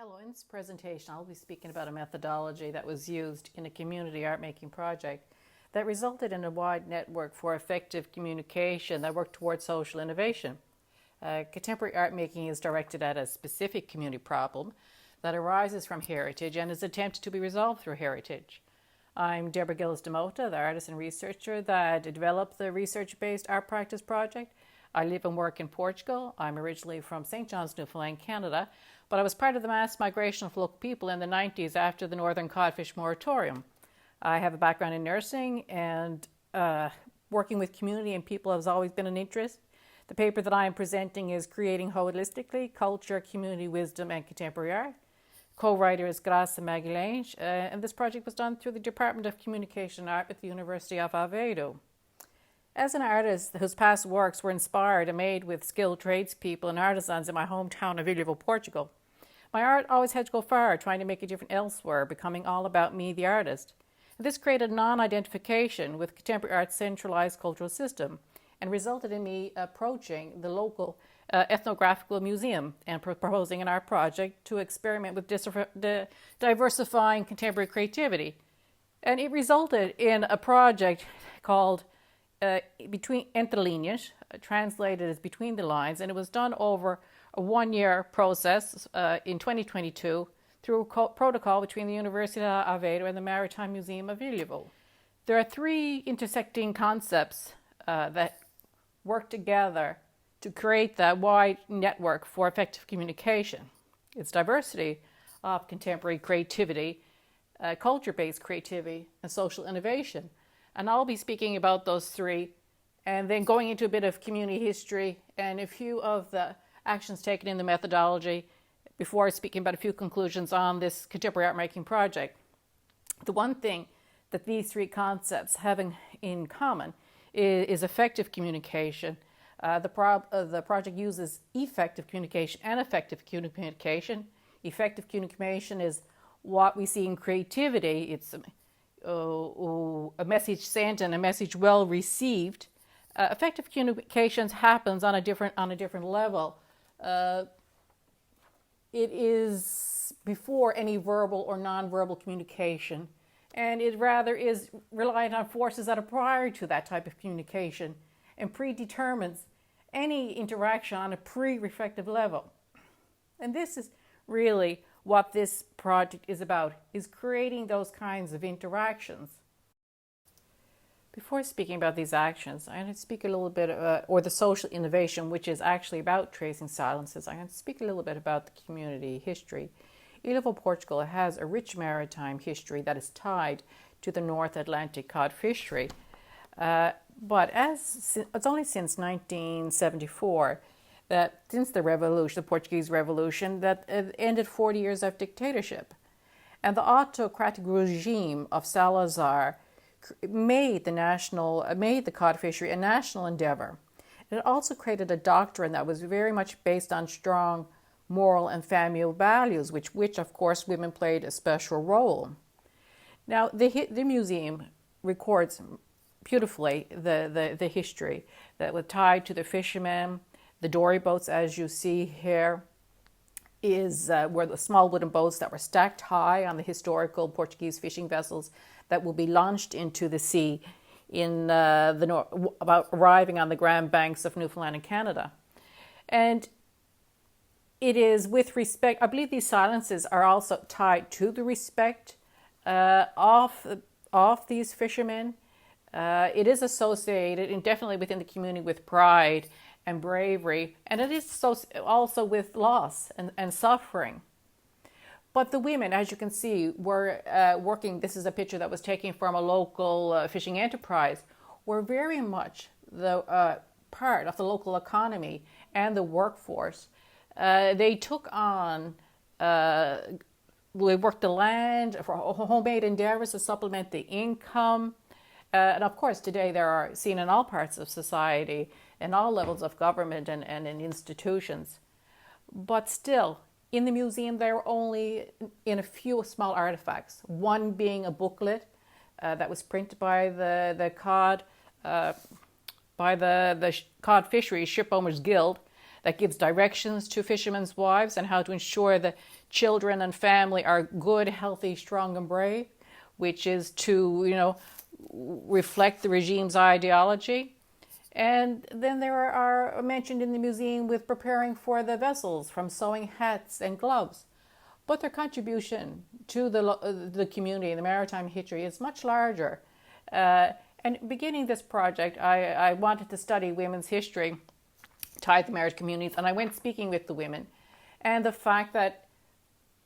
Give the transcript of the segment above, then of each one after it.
Hello, in this presentation I'll be speaking about a methodology that was used in a community art making project that resulted in a wide network for effective communication that worked towards social innovation. Contemporary art making is directed at a specific community problem that arises from heritage and is attempted to be resolved through heritage. I'm Gillies de Mota, the artist and researcher that developed the research-based art practice project. I live and work in Portugal. I'm originally from St. John's, Newfoundland, Canada, but I was part of the mass migration of local people in the 90s after the Northern Codfish Moratorium. I have a background in nursing, and working with community and people has always been an interest. The paper that I am presenting is Creating Holistically, Culture, Community, Wisdom, and Contemporary Art. Co-writer is Magalhães, and this project was done through the Department of Communication and Art at the University of Aveiro. As an artist whose past works were inspired and made with skilled tradespeople and artisans in my hometown of Gillies, Portugal, my art always had to go far, trying to make a difference elsewhere, becoming all about me, the artist. This created non-identification with contemporary art's centralized cultural system and resulted in me approaching the local ethnographical museum and proposing an art project to experiment with diversifying contemporary creativity. And it resulted in a project called Between Entre Linhas, translated as Between the Lines, and it was done over a one-year process in 2022 through a protocol between the University of Aveiro and the Maritime Museum of Gillies. There are three intersecting concepts that work together to create that wide network for effective communication. It's diversity of contemporary creativity, culture-based creativity, and social innovation. And I'll be speaking about those three and then going into a bit of community history and a few of the actions taken in the methodology before speaking about a few conclusions on this contemporary art making project. The one thing that these three concepts have in common is effective communication. The project uses effective communication and effective communication. Effective communication is what we see in creativity. It's a message sent and a message well received. Effective communications happens on a different level. It is before any verbal or nonverbal communication, and it rather is reliant on forces that are prior to that type of communication and predetermines any interaction on a pre-reflective level. And this is really what this project is about, is creating those kinds of interactions. Before speaking about these actions, I'm going to speak a little bit, or the social innovation, which is actually about tracing silences. I'm going to speak a little bit about the community history. Gillies, Portugal has a rich maritime history that is tied to the North Atlantic cod fishery. But it's only since 1974 that since the revolution, the Portuguese Revolution, that ended 40 years of dictatorship. And the autocratic regime of Salazar made the cod fishery a national endeavor. It also created a doctrine that was very much based on strong moral and family values, which of course women played a special role. Now the museum records beautifully the history that was tied to the fishermen. The dory boats, as you see here, were the small wooden boats that were stacked high on the historical Portuguese fishing vessels that will be launched into the sea in about arriving on the Grand Banks of Newfoundland and Canada. And it is with respect, I believe these silences are also tied to the respect of these fishermen. It is associated indefinitely within the community with pride and bravery, and it is also with loss and suffering. But the women, as you can see, were working, this is a picture that was taken from a local fishing enterprise, were very much the part of the local economy and the workforce. They took on, they worked the land for homemade endeavors to supplement the income. And of course, today there are seen in all parts of society, in all levels of government and in institutions. But still, in the museum, there are only in a few small artifacts, one being a booklet that was printed by the cod Cod Fisheries Ship Owners Guild that gives directions to fishermen's wives and how to ensure the children and family are good, healthy, strong, and brave, which is to, reflect the regime's ideology. And then there are mentioned in the museum with preparing for the vessels, from sewing hats and gloves. But their contribution to the community and the maritime history is much larger. And beginning this project, I wanted to study women's history tied to married communities, and I went speaking with the women. And the fact that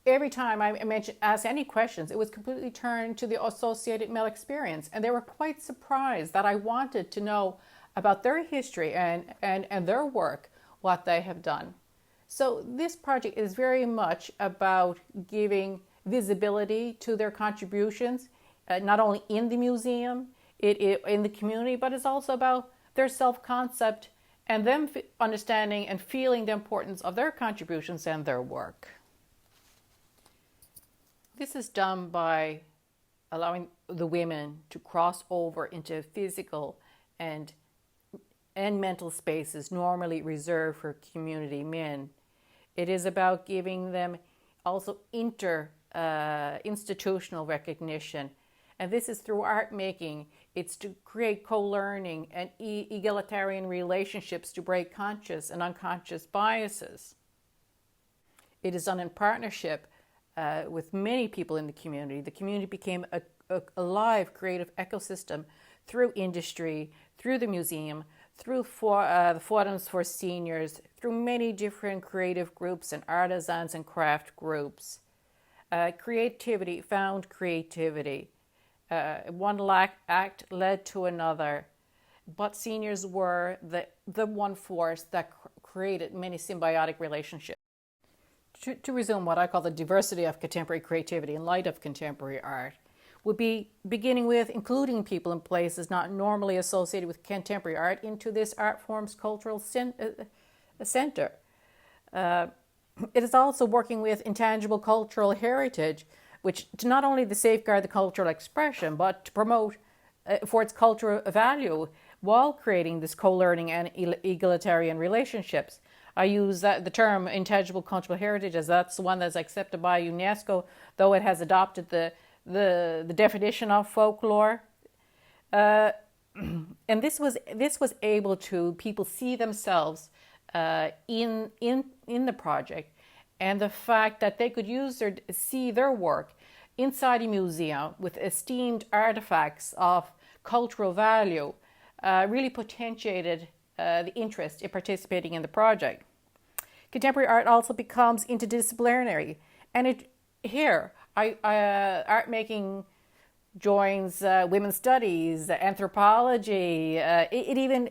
every time I asked any questions, it was completely turned to the associated male experience. And they were quite surprised that I wanted to know about their history and their work, what they have done. So this project is very much about giving visibility to their contributions, not only in the museum, in the community, but it's also about their self-concept and them understanding and feeling the importance of their contributions and their work. This is done by allowing the women to cross over into physical and mental spaces normally reserved for community men. It is about giving them also institutional recognition. And this is through art making. It's to create co-learning and egalitarian relationships to break conscious and unconscious biases. It is done in partnership with many people in the community. The community became a live creative ecosystem through industry, through the museum, through the forums for seniors, through many different creative groups and artisans and craft groups. Creativity found creativity. One act led to another, but seniors were the one force that created many symbiotic relationships. To resume what I call the diversity of contemporary creativity in light of contemporary art, would be beginning with including people and places not normally associated with contemporary art into this art form's cultural center. It is also working with intangible cultural heritage, which to not only to safeguard the cultural expression, but to promote for its cultural value while creating this co-learning and egalitarian relationships. I use the term intangible cultural heritage as that's the one that's accepted by UNESCO, though it has adopted the definition of folklore. And this was able to people see themselves in the project, and the fact that they could see their work inside a museum with esteemed artifacts of cultural value really potentiated the interest in participating in the project. Contemporary art also becomes interdisciplinary, and art making joins women's studies, anthropology. It even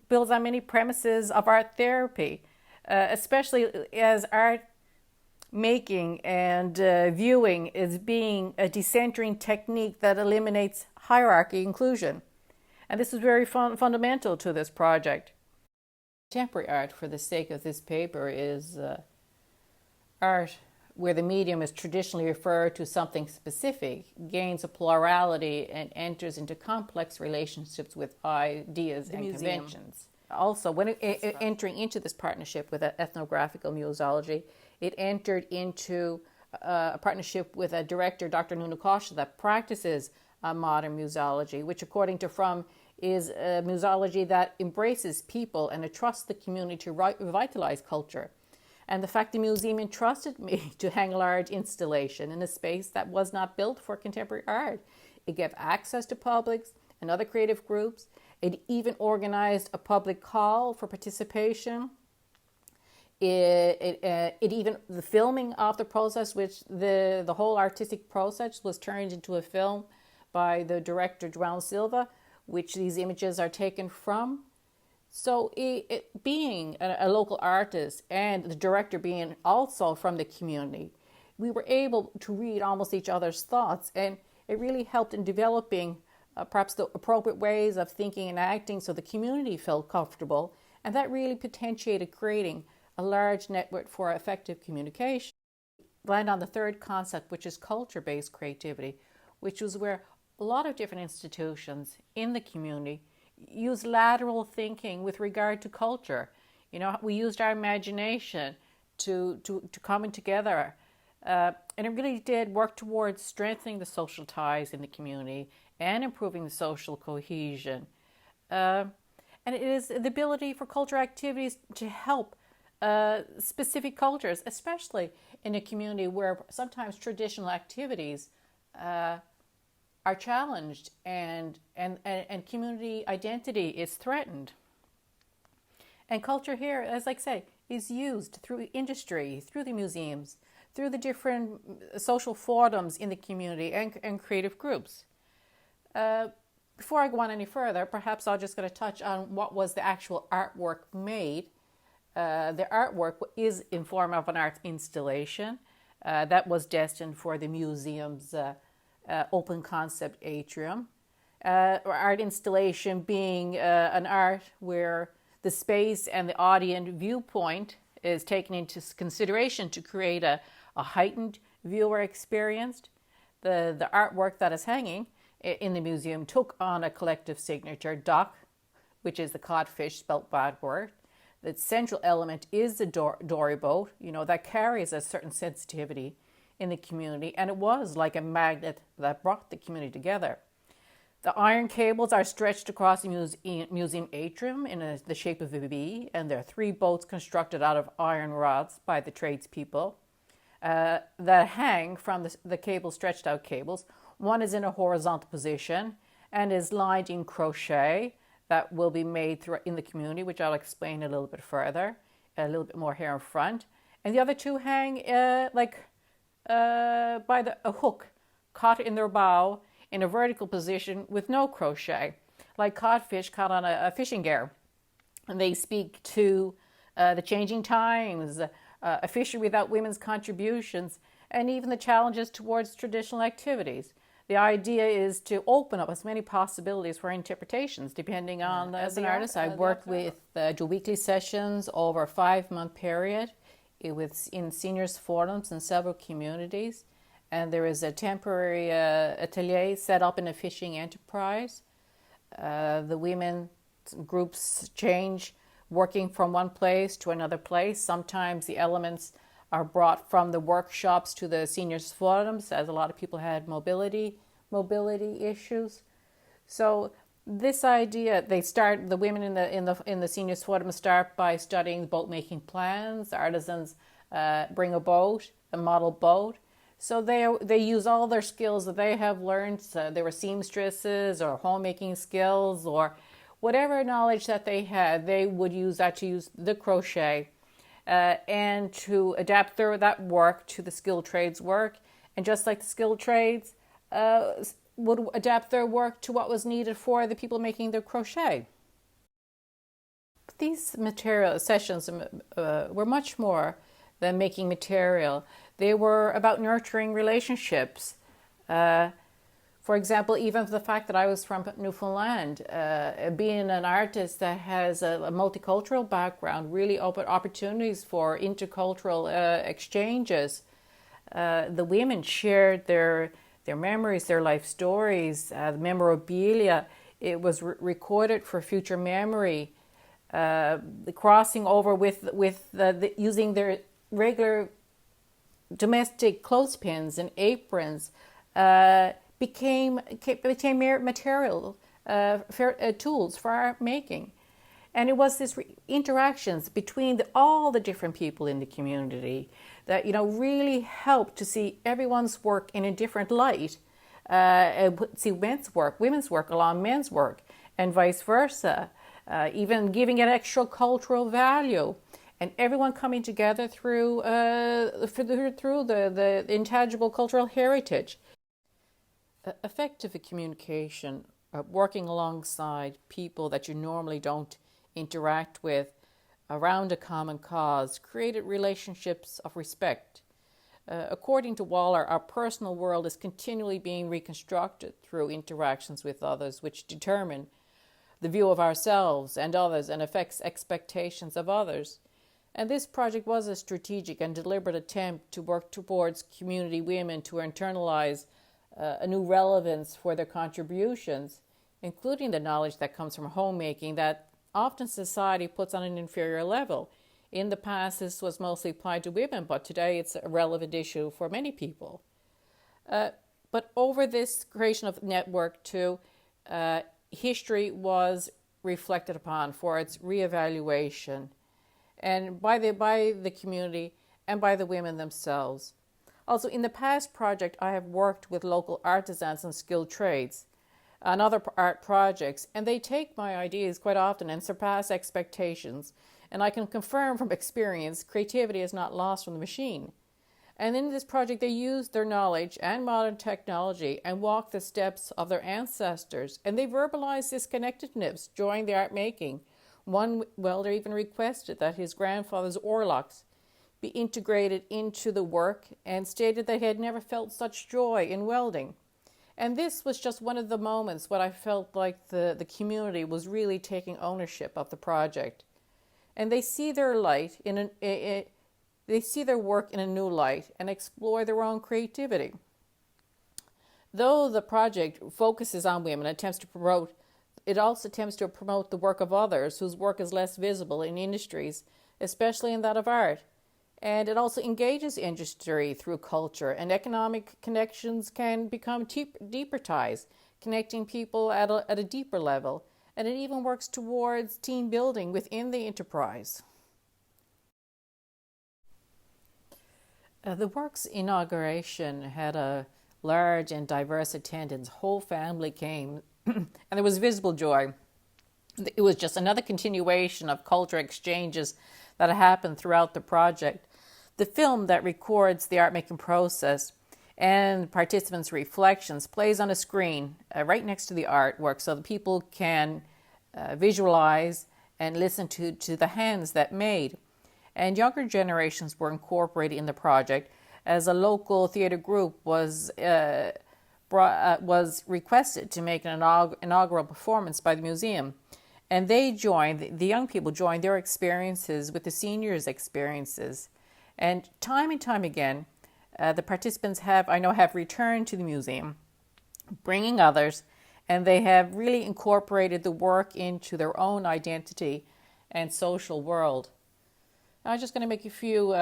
builds on many premises of art therapy, especially as art making and viewing is being a decentering technique that eliminates hierarchy inclusion. And this is very fundamental to this project. Contemporary art, for the sake of this paper, is art where the medium is traditionally referred to something specific, gains a plurality, and enters into complex relationships with ideas and conventions. Also, when entering into this partnership with ethnographical museology, it entered into a partnership with a director, Dr. Nuno Costa, that practices modern museology, which, according to Fromm, is a museology that embraces people and entrusts the community to revitalize culture. And the fact the museum entrusted me to hang a large installation in a space that was not built for contemporary art. It gave access to publics and other creative groups. It even organized a public call for participation. It even, the filming of the process, which the whole artistic process was turned into a film by the director João Silva, which these images are taken from. So being a local artist and the director being also from the community, we were able to read almost each other's thoughts, and it really helped in developing perhaps the appropriate ways of thinking and acting so the community felt comfortable, and that really potentiated creating a large network for effective communication. Land on the third concept, which is culture-based creativity, which was where a lot of different institutions in the community use lateral thinking with regard to culture. We used our imagination to coming together And it really did work towards strengthening the social ties in the community and improving the social cohesion. And it is the ability for cultural activities to help specific cultures, especially in a community where sometimes traditional activities are challenged and community identity is threatened. And culture here, as I say, is used through industry, through the museums, through the different social forums in the community and creative groups. Before I go on any further, perhaps I'm just going to touch on what was the actual artwork made. The artwork is in form of an art installation that was destined for the museum's open concept atrium. Art installation being an art where the space and the audience viewpoint is taken into consideration to create a heightened viewer experience. The artwork that is hanging in the museum took on a collective signature, dock, which is the codfish spelt backward. The central element is the dory boat, that carries a certain sensitivity in the community, and it was like a magnet that brought the community together. The iron cables are stretched across the museum atrium in the shape of a V, and there are 3 boats constructed out of iron rods by the tradespeople that hang from the cable, stretched out cables. One is in a horizontal position and is lined in crochet that will be made in the community, which I'll explain a little bit further, a little bit more here in front. And the other 2 hang by a hook caught in their bow in a vertical position with no crochet, like codfish caught on a fishing gear. And they speak to the changing times, a fishery without women's contributions, and even the challenges towards traditional activities. The idea is to open up as many possibilities for interpretations depending on as an artist. I've worked with do weekly sessions over a 5-month period in seniors forums in several communities. And there is a temporary atelier set up in a fishing enterprise. The women groups change, working from one place to another place. Sometimes the elements are brought from the workshops to the seniors forums, as a lot of people had mobility issues. So this idea, the women in the seniors forum start by studying boat making plans. The artisans bring a boat, a model boat. So they use all their skills that they have learned. So they were seamstresses or homemaking skills or whatever knowledge that they had, they would use that to use the crochet and to adapt that work to the skilled trades work. And just like the skilled trades would adapt their work to what was needed for the people making the crochet. These material sessions were much more than making material. They were about nurturing relationships. For example, even the fact that I was from Newfoundland, being an artist that has a multicultural background really opened opportunities for intercultural exchanges. The women shared their memories, their life stories, the memorabilia. It was recorded for future memory. The crossing over with using their regular domestic clothespins and aprons became material tools for art making. And it was this interactions between all the different people in the community that really helped to see everyone's work in a different light, see men's work, women's work along men's work, and vice versa, even giving it extra cultural value. And everyone coming together through the intangible cultural heritage. Effective communication, working alongside people that you normally don't interact with around a common cause, created relationships of respect. According to Waller, our personal world is continually being reconstructed through interactions with others, which determine the view of ourselves and others and affects expectations of others. And this project was a strategic and deliberate attempt to work towards community women to internalize a new relevance for their contributions, including the knowledge that comes from homemaking that often society puts on an inferior level. In the past, this was mostly applied to women, but today it's a relevant issue for many people. But over this creation of network too, history was reflected upon for its reevaluation, and by the community and by the women themselves. Also, in the past project, I have worked with local artisans and skilled trades on other art projects, and they take my ideas quite often and surpass expectations. And I can confirm from experience, creativity is not lost from the machine. And in this project, they used their knowledge and modern technology and walked the steps of their ancestors. And they verbalized this connectedness during the art making. One welder even requested that his grandfather's oarlocks be integrated into the work and stated that he had never felt such joy in welding. And this was just one of the moments when I felt like the community was really taking ownership of the project. And they see their light they see their work in a new light and explore their own creativity. Though the project focuses on women, it also attempts to promote the work of others whose work is less visible in industries, especially in that of art. And it also engages industry through culture, and economic connections can become deeper ties, connecting people at a deeper level. And it even works towards team building within the enterprise. The work's inauguration had a large and diverse attendance. Whole family came, and there was visible joy. It was just another continuation of cultural exchanges that happened throughout the project. The film that records the art-making process and participants' reflections plays on a screen right next to the artwork so that people can visualize and listen to the hands that made. And younger generations were incorporated in the project as a local theater group was requested to make an inaugural performance by the museum. And the young people joined their experiences with the seniors' experiences. And time again, the participants have returned to the museum, bringing others, and they have really incorporated the work into their own identity and social world. I'm just going to make a few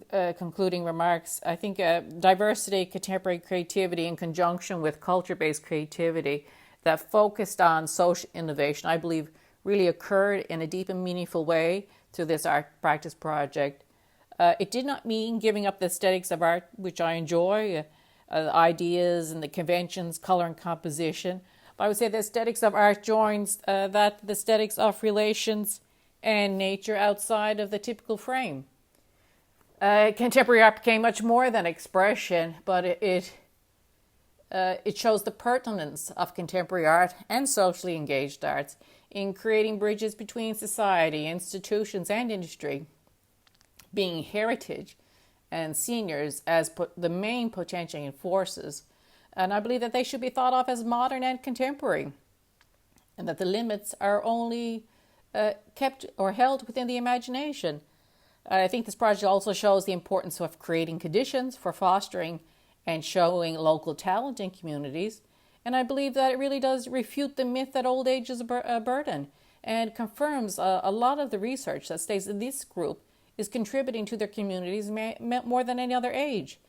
concluding remarks. I think diversity, contemporary creativity in conjunction with culture-based creativity that focused on social innovation, I believe really occurred in a deep and meaningful way through this art practice project. It did not mean giving up the aesthetics of art, which I enjoy, the ideas and the conventions, color and composition. But I would say the aesthetics of art joins the aesthetics of relations and nature outside of the typical frame. Contemporary art became much more than expression, but it shows the pertinence of contemporary art and socially engaged arts in creating bridges between society, institutions, and industry, being heritage and seniors as the main potentiating forces. And I believe that they should be thought of as modern and contemporary, and that the limits are only kept or held within the imagination. I think this project also shows the importance of creating conditions for fostering and showing local talent in communities. And I believe that it really does refute the myth that old age is a burden, and confirms a lot of the research that states that this group is contributing to their communities more than any other age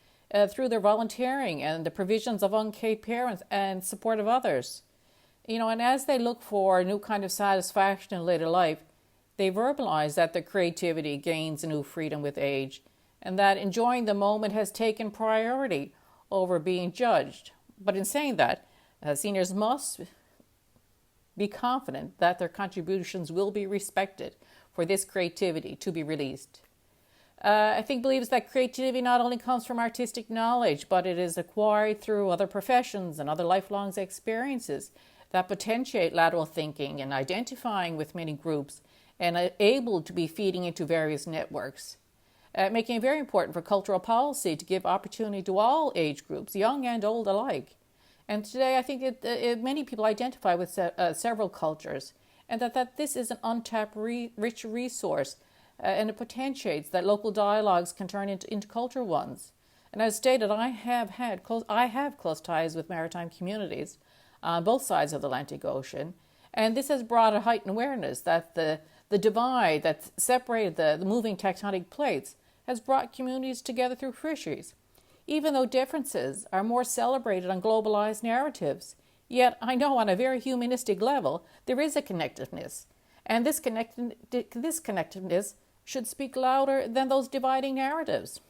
through their volunteering and the provisions of unpaid parents and support of others. And as they look for a new kind of satisfaction in later life, they verbalize that their creativity gains a new freedom with age, and that enjoying the moment has taken priority over being judged. But in saying that, seniors must be confident that their contributions will be respected for this creativity to be released. I think believes that creativity not only comes from artistic knowledge, but it is acquired through other professions and other lifelong experiences that potentiate lateral thinking and identifying with many groups and able to be feeding into various networks, making it very important for cultural policy to give opportunity to all age groups, young and old alike. And today I think many people identify with several cultures, and that this is an untapped rich resource, and it potentiates that local dialogues can turn into cultural ones. And as stated, I have close ties with maritime communities on both sides of the Atlantic Ocean, and this has brought a heightened awareness that the The divide that separated the moving tectonic plates has brought communities together through fisheries. Even though differences are more celebrated on globalized narratives, yet I know on a very humanistic level there is a connectedness, and this connectedness should speak louder than those dividing narratives.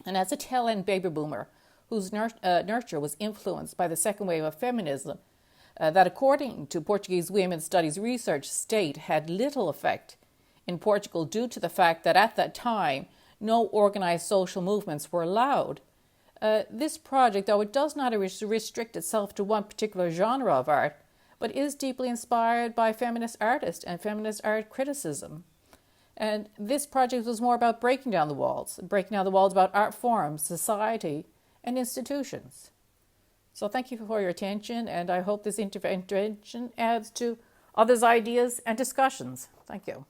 And as a tail-end baby boomer whose nurture was influenced by the second wave of feminism, that according to Portuguese women's studies research state had little effect in Portugal due to the fact that at that time no organized social movements were allowed. This project, though it does not restrict itself to one particular genre of art, but is deeply inspired by feminist artists and feminist art criticism. And this project was more about breaking down the walls about art forms, society, and institutions. So thank you for your attention, and I hope this intervention adds to others' ideas and discussions. Thank you.